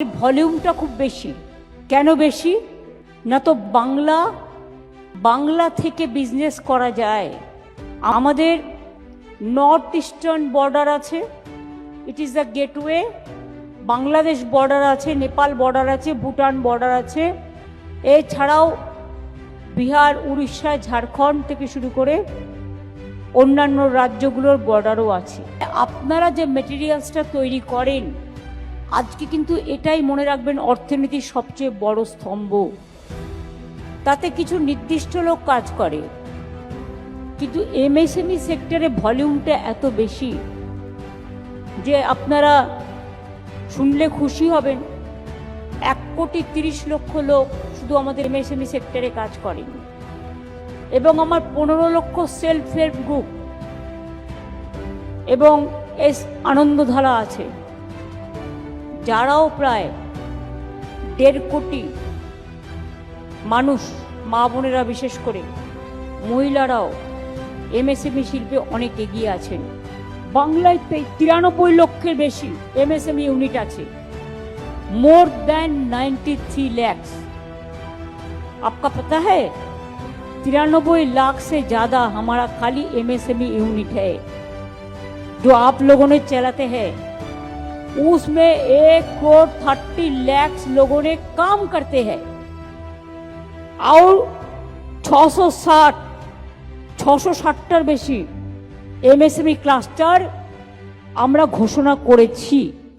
ভলিউমটা খুব বেশি। কেন বেশি? না তো বাংলা থেকে বিজনেস করা যায়। আমাদের নর্থ ইস্টার্ন বর্ডার আছে, it is the gateway. Bangladesh border আছে, নেপাল বর্ডার আছে, ভুটান বর্ডার আছে, এছাড়াও বিহার, উড়িষ্যা, ঝাড়খণ্ড থেকে শুরু করে অন্যান্য রাজ্যগুলোর বর্ডারও আছে। আপনারা যে মেটেরিয়ালসটা তৈরি করেন আজকে, কিন্তু এটাই মনে রাখবেন অর্থনীতির সবচেয়ে বড় স্তম্ভ। তাতে কিছু নির্দিষ্ট লোক কাজ করে, কিন্তু এমএসএমই সেক্টরে ভলিউমটা এত বেশি যে আপনারা শুনলে খুশি হবেন। 1,30,00,000 লোক শুধু আমাদের এমএসএমই সেক্টরে কাজ করেন, এবং আমার 15 লক্ষ সেলফ হেল্প গ্রুপ এবং আনন্দধারা আছে, যারাও প্রায় 1.5 কোটি মানুষ, মা বোনেরা বিশেষ করে, মহিলারাও এমএসএমই শিল্পে অনেক এগিয়ে আছেন। বাংলায় 93 লক্ষের বেশি एमएसएमई यूनिट আছে, मोर देन 93 लाख। आपका पता है 93 लाख से ज्यादा हमारा खाली एमएसएमई यूनिट है जो आप लोगों ने चलाते हैं। उसमें 1,30 लाख लोगों ने काम करते हैं और 660টার বেশি এমএসএমই ক্লাস্টার আমরা ঘোষণা করেছি।